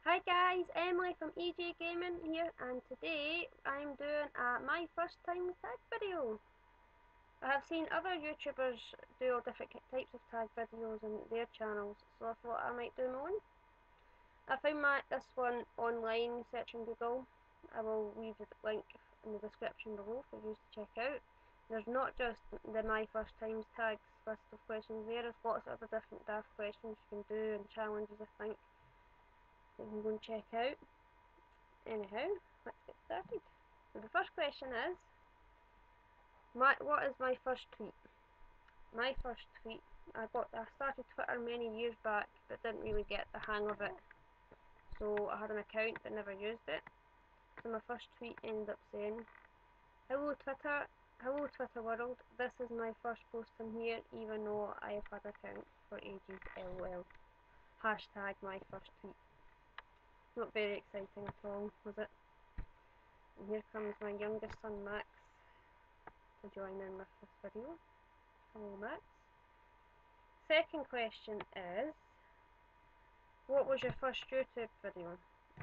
Hi guys, Emily from EJ Gaming here, and today I'm doing a my first time tag video. I have seen other YouTubers do all different types of tag videos on their channels, so I thought I might do my own. I found this one online searching Google. I will leave the link in the description below for you to check out. There's not just the my first times tags list of questions there's lots of other different daft questions you can do and challenges I think that you can go and check out. Anyhow, let's get started. So the first question is, what is my first tweet? My first tweet, I started Twitter many years back, but didn't really get the hang of it. So I had an account but never used it. So my first tweet ended up saying, hello Twitter world, this is my first post on here, even though I have had an account for ages, lol. Hashtag my first tweet. Not very exciting at all, was it? And here comes my youngest son Max to join in with this video. Hello Max. Second question is, what was your first YouTube video?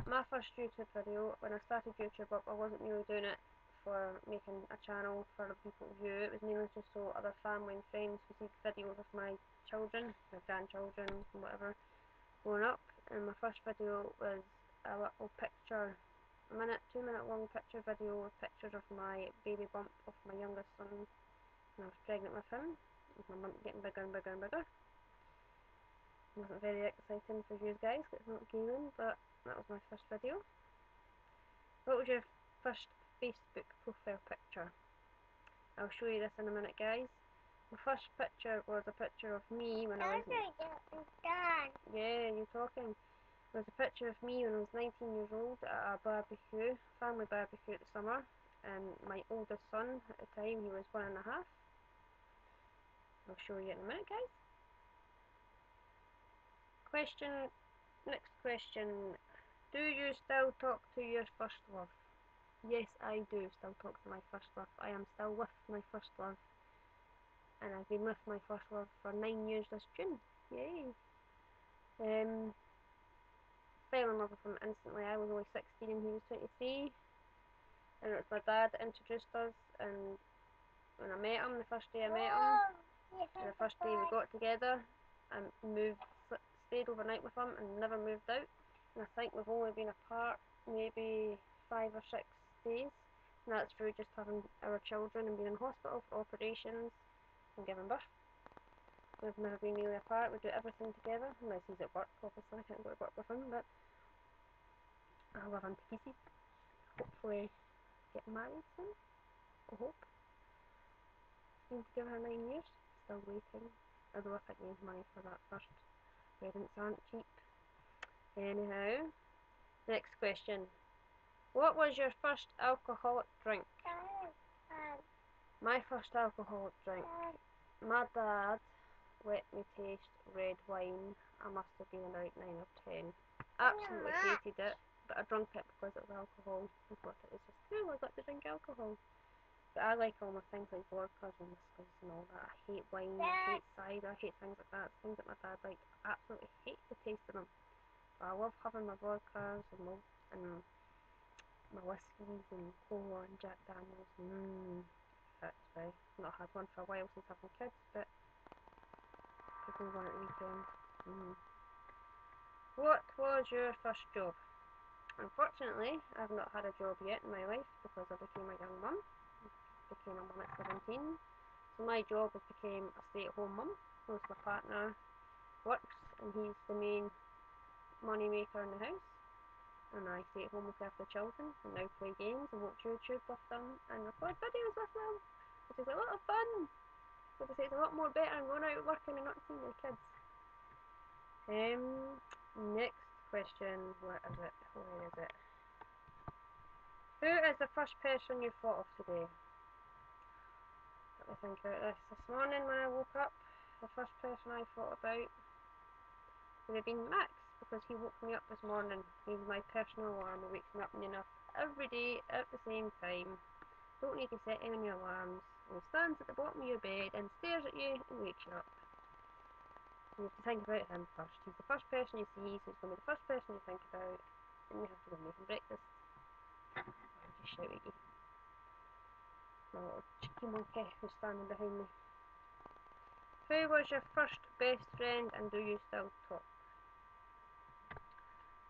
My first YouTube video, when I started YouTube up, I wasn't really doing it for making a channel for other people to view. It was mainly just so other family and friends could see videos of my children, my grandchildren, and whatever, growing up. And my first video was a little picture, 2 minute long picture video with pictures of my baby bump of my youngest son when I was pregnant with him, with my bump getting bigger and bigger and bigger. It wasn't very exciting for you guys, because it's not gaming, but that was my first video. What was your first Facebook profile picture? I'll show you this in a minute, guys. My first picture was a picture of me when I was... Yeah, you're talking. It was a picture of me when I was 19 years old at a barbecue, family barbecue at the summer, and my oldest son at the time, he was 1.5. I'll show you in a minute, guys. Next question. Do you still talk to your first love? Yes, I do still talk to my first love. I am still with my first love. And I've been with my first love for 9 years this June. Yay! Fell in love with him instantly. I was only 16 and he was 23. And it was my dad that introduced us, and when I met him, the first day I met him, and the first day we got together, I stayed overnight with him and never moved out. And I think we've only been apart maybe 5 or 6 days, and that's through just having our children and being in hospital for operations and giving birth. We've never been really apart. We do everything together, unless he's at work. Obviously I can't go to work with him, but I love him to pieces. Hopefully get married soon, I hope. Been together 9 years, still waiting, although I think we need money for that first. Parents aren't cheap. Anyhow, next question. What was your first alcoholic drink? My first alcoholic drink. My dad let me taste red wine. I must have been about 9 or 10. Absolutely hated it, but I drank it because it was alcohol. I thought it was just cool, I got to drink alcohol. But I like all my things like vodkas and whiskies and all that. I hate wine, I hate cider, I hate things like that. Things that my dad liked. I absolutely hate the taste of them. But I love having my vodkas and my whiskies and cola and Jack Daniels. That's right. Not had one for a while since having kids, but could go one at the weekend. What was your first job? Unfortunately, I've not had a job yet in my life because I became a young mum. Became a mum at 17. So my job became a stay-at-home mum. Most my partner works and he's the main money maker in the house. And I stay at home with the children and now play games and watch YouTube with them and record videos with them, which is a lot of fun. But it's a lot more better than going out working and not seeing your kids. Next question. Where is it? Who is the first person you thought of today? Let me think about this. This morning when I woke up, the first person I thought about would have been Max, because he woke me up this morning. He's my personal alarm. He wakes me up enough every day at the same time. Don't need to set any alarms. He stands at the bottom of your bed and stares at you and wakes you up. You have to think about him first. He's the first person you see, so he's going to be the first person you think about. and you have to go make him breakfast. I'll just shout at you. My little cheeky monkey who's standing behind me. Who was your first best friend and do you still talk?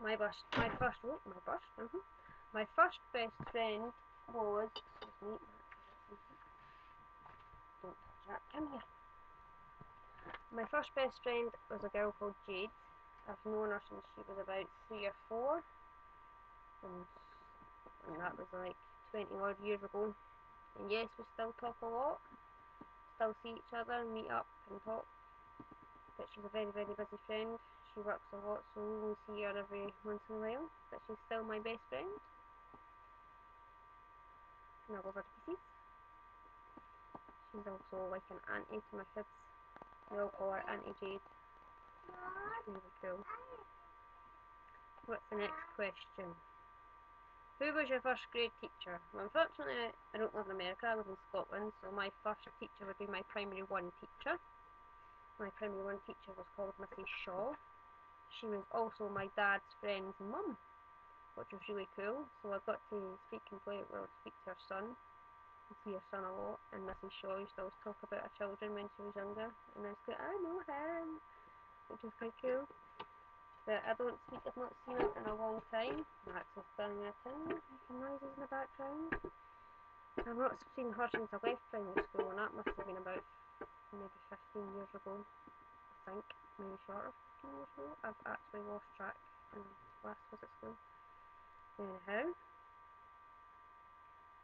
My first best friend was, excuse me, don't touch that, come here. My first best friend was a girl called Jade. I've known her since she was about 3 or 4, and that was like 20 odd years ago. And yes, we still talk a lot, still see each other, meet up and talk, but she's a very, very busy friend. She works a lot, so we only see her every once in a while, but she's still my best friend. And I love her to pieces. She's also like an auntie to my kids. We all call her Auntie Jade. She's really cool. What's the next question? Who was your first grade teacher? Well, unfortunately, I don't live in America, I live in Scotland, so my first teacher would be my primary 1 teacher. My primary 1 teacher was called Mrs. Shaw. She was also my dad's friend's mum, which was really cool. So I got to speak to her son, and see her son a lot. And Mrs. Shaw used to always talk about her children when she was younger, and I was like, I know him, which was quite cool. But I've not seen it in a long time. Max is standing there making noises in the background. I've not seen her since I left primary school, and that must have been about maybe 15 years ago, I think, maybe shorter, 15 years ago. I've actually lost track in last visit school. Anyhow,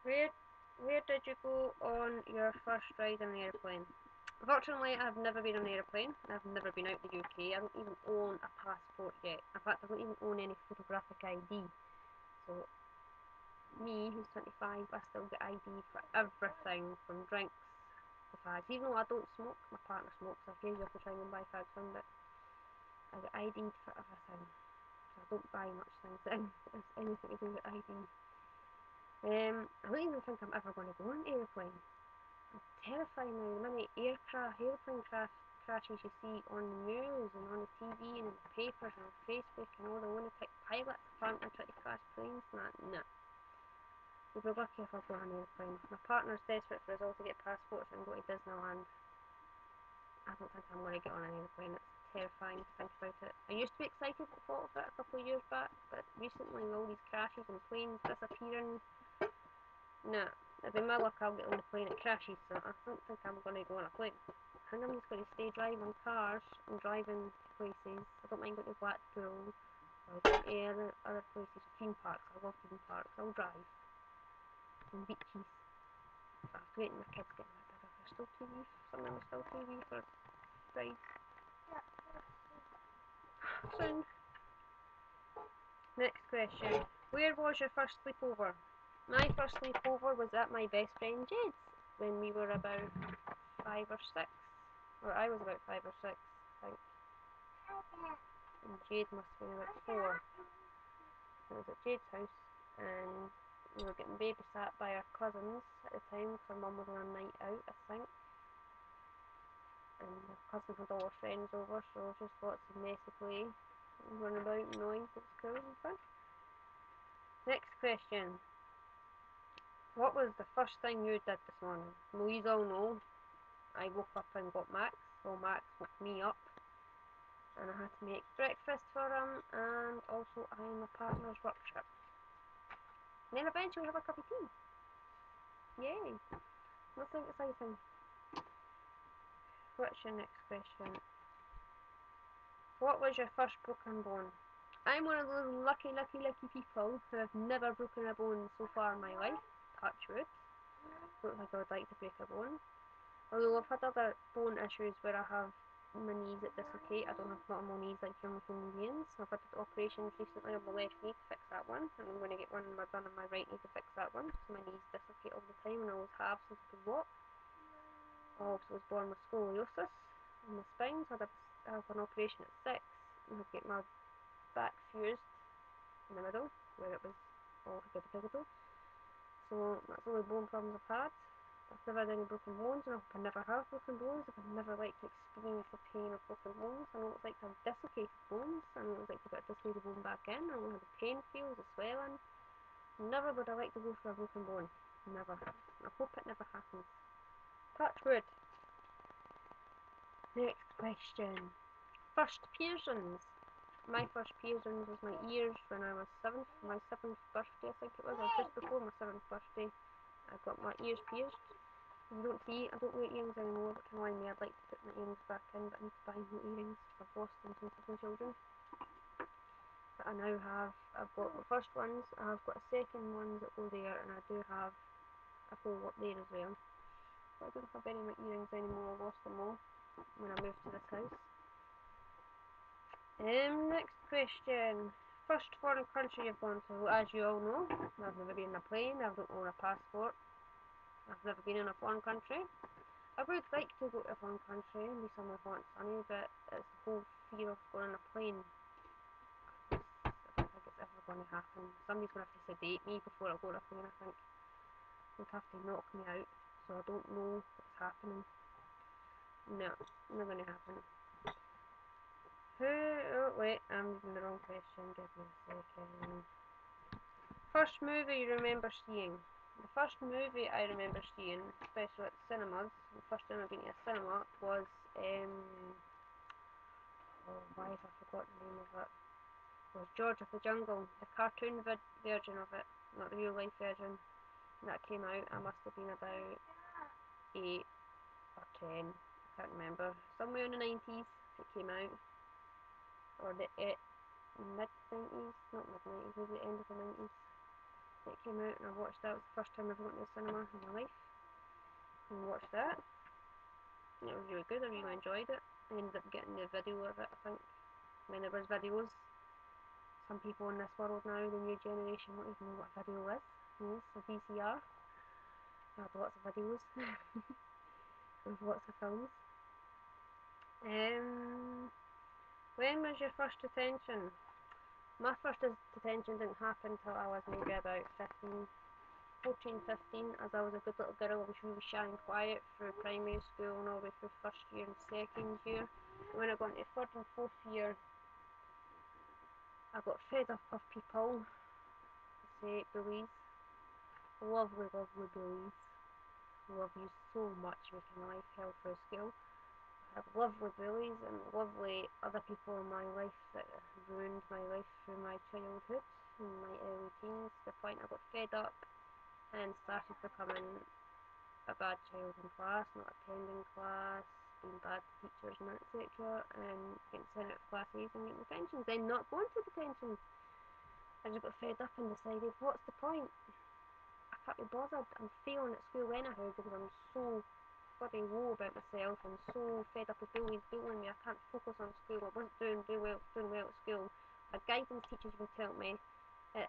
where did you go on your first ride in an airplane? Fortunately, I've never been on an airplane. I've never been out the UK. I don't even own a passport yet. In fact, I don't even own any photographic ID. So, me, who's 25, I still get ID for everything, from drinks to fags. Even though I don't smoke, my partner smokes. I occasionally have to try and buy fags from, but I get ID'd for everything. So I don't buy much things in. It's anything to do with ID. I don't even think I'm ever going to go on an airplane. Terrifying now, the many airplane crashes you see on the news and on the TV and in the papers and on Facebook, and all the lunatic pilots apparently trying to crash planes and that. No. You'd be lucky if I go on an airplane. My partner's desperate for us all to get passports and go to Disneyland. I don't think I'm going to get on an airplane. It's terrifying to think about it. I used to be excited at the thought of it a couple of years back, but recently with all these crashes and planes disappearing, no. It'd be my luck I'll get on the plane, it crashes, so I don't think I'm going to go on a plane. I think I'm just going to stay driving cars and driving places. I don't mind going to Blackpool or going to other places, theme parks. I love theme parks. I'll drive. And beaches. I was waiting my kids getting a bit of a Crystal TV, something on Crystal TV for rides. Soon. Next question. Where was your first sleepover? My first sleepover was at my best friend Jade's when we were about 5 or 6. Or I was about 5 or 6, I think. And Jade must have been about 4. It was at Jade's house, and we were getting babysat by our cousins at the time, because our mum was on a night out, I think. And our cousins had all our friends over, so it was just lots of messy play, running about, noise. It was cool and fun. Next question. What was the first thing you did this morning? Well, you all know I woke up and got Max. Well, Max woke me up, and I had to make breakfast for him, and also iron my partner's work shirt. And then eventually have a cup of tea. Yay! Nothing exciting. What's your next question? What was your first broken bone? I'm one of those lucky people who have never broken a bone so far in my life. Touch wood. Don't think I would like to break a bone. Although I've had other bone issues where I have my knees that dislocate. I don't have normal knees like human beings. I've had operations recently on my left knee to fix that one, and I'm going to get one done on my right knee to fix that one, so my knees dislocate all the time, and I always have since I could walk. I also was born with scoliosis in my spine, so I had an operation at 6, and I had to get my back fused in the middle, where it was all higgledy-piggledy. So that's the only bone problems I've had. I've never had any broken bones, and I hope I never have broken bones. I've never like to experience the pain of broken bones. I know it's like to have dislocated bones. I know it's like to get a dislocated bone back in. I know how the pain feels, the swelling. Never would I like to go for a broken bone. Never. I hope it never happens. Touch wood. Next question. First piercings. My first piercings was my ears when I was 7, my 7th birthday I think it was, or just before my 7th birthday. I got my ears pierced. You don't see, I don't wear earrings anymore, which annoys me. I'd like to put my earrings back in, but I need to buy new earrings. I've lost them since I've been children. But I now have, I've got the first ones, I've got a second ones that go there, and I do have a hole up there as well. But I don't have any of my earrings anymore. I lost them all when I moved to this house. Next question. First foreign country you've gone to. As you all know, I've never been on a plane, I don't own a passport. I've never been in a foreign country. I would like to go to a foreign country and be somewhere hot and sunny, but it's the whole fear of going on a plane. I don't think it's ever going to happen. Somebody's going to have to sedate me before I go on a plane, I think. They'd have to knock me out, so I don't know what's happening. No, not going to happen. Oh wait, I'm reading the wrong question, give me a second. First movie you remember seeing? The first movie I remember seeing, especially at cinemas, the first time I've been to a cinema was, oh, why have I forgotten the name of it? It was George of the Jungle, the cartoon version of it, not the real life version. That came out, I must have been about 8 or 10, I can't remember, somewhere in the 90s it came out. Or the mid-90s, not mid-90s, maybe the end of the 90s. It came out and I watched that. It was the first time I ever went to the cinema in my life. And watched that. And it was really good, I really enjoyed it. I ended up getting the video of it, I think. When there was videos. Some people in this world now, the new generation, won't even know what a video is. Yes, a VCR. I have lots of videos. With lots of films. When was your first detention? My first detention didn't happen until I was maybe about 14, 15, as I was a good little girl. I was really shy and quiet through primary school and all the way through first year and second year. When I got into third and fourth year, I got fed up of people. Say bullies. Lovely, lovely bullies. Love you so much, making life hell through school. I had lovely bullies and lovely other people in my life that ruined my life through my childhood and my early teens, to the point I got fed up and started becoming a bad child in class, not attending class, being bad to teachers and etc., and getting sent out of class A's and getting detentions, then not going to detentions. I just got fed up and decided, what's the point? I can't be bothered. I'm failing at school anyhow because I'm so bloody low about myself and so fed up with bullying me. I can't focus on school. I wasn't doing well at school. My guidance teachers would tell me when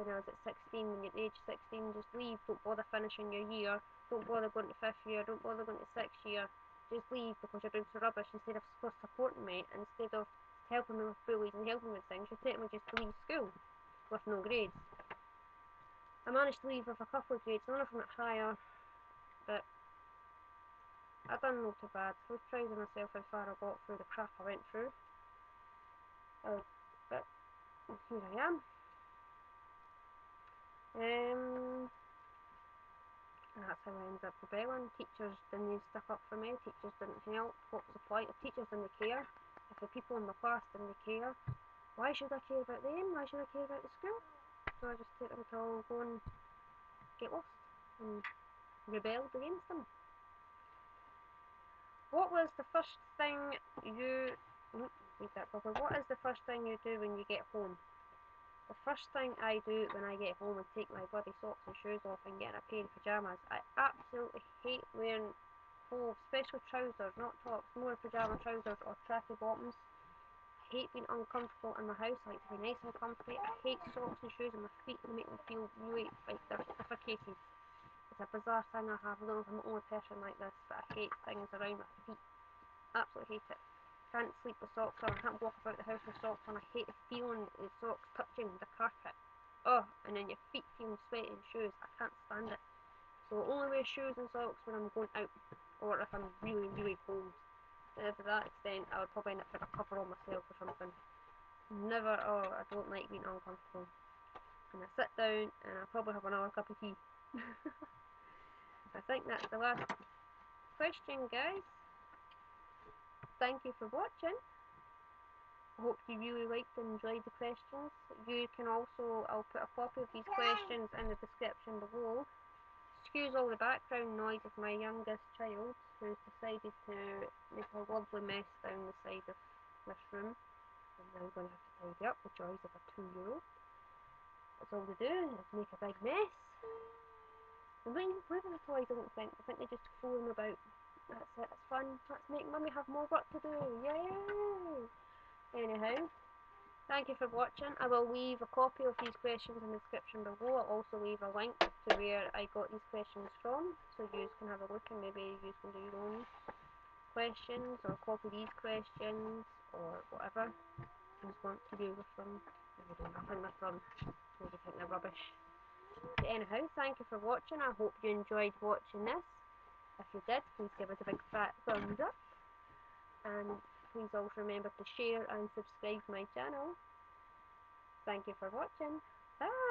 I was at 16, when you're at age 16, just leave, don't bother finishing your year, don't bother going to 5th year, don't bother going to 6th year, just leave because you're doing so rubbish. Instead of supporting me, instead of helping me with bullies and helping me with things, you're telling me just to leave school with no grades. I managed to leave with a couple of grades, none of them at higher, but I done not too bad. I was proud of myself how far I got through the crap I went through. But here I am. And that's how I ended up rebelling. Teachers didn't stick up for me. Teachers didn't help. What was the point? If teachers didn't care, if the people in my class didn't care, why should I care about them? Why should I care about the school? So I just took them to all go and get lost and rebelled against them. What was the first thing you... read that properly. What is the first thing you do when you get home? The first thing I do when I get home is take my bloody socks and shoes off and get in a pair of pyjamas. I absolutely hate wearing clothes, especially trousers, not tops, more pyjama trousers or tracky bottoms. I hate being uncomfortable in my house. I like to be nice and comfy. I hate socks and shoes on my feet. They make me feel really like they're suffocating. It's a bizarre thing I have. I don't know if I'm the only person like this, but I hate things around my feet. Absolutely hate it. Can't sleep with socks on. I can't walk about the house with socks on. I hate the feeling of socks touching the carpet. Oh, and then your feet feeling sweaty in shoes. I can't stand it. So I only wear shoes and socks when I'm going out, or if I'm really, really cold. To that extent, I would probably end up putting a cover on myself or something. Never, oh, I don't like being uncomfortable. And I sit down and I'll probably have another cup of tea. I think that's the last question, guys. Thank you for watching. I hope you really liked and enjoyed the questions. You can also, I'll put a copy of these questions in the description below. Excuse all the background noise of my youngest child who's decided to make a lovely mess down the side of this room. And now I'm going to have to tidy up the joys of a 2-year-old. That's all they do, is make a big mess. And where are the toys, I don't think. I think they just throw them about. That's it, it's fun. Let's make Mummy have more work to do. Yay! Anyhow, thank you for watching. I will leave a copy of these questions in the description below. I'll also leave a link to where I got these questions from, so you can have a look and maybe you can do your own questions or copy these questions or whatever you want to do with them. Maybe do nothing with them. Maybe think they're rubbish. But anyhow, thank you for watching. I hope you enjoyed watching this. If you did, please give us a big fat thumbs up. And please also remember to share and subscribe to my channel. Thank you for watching. Bye!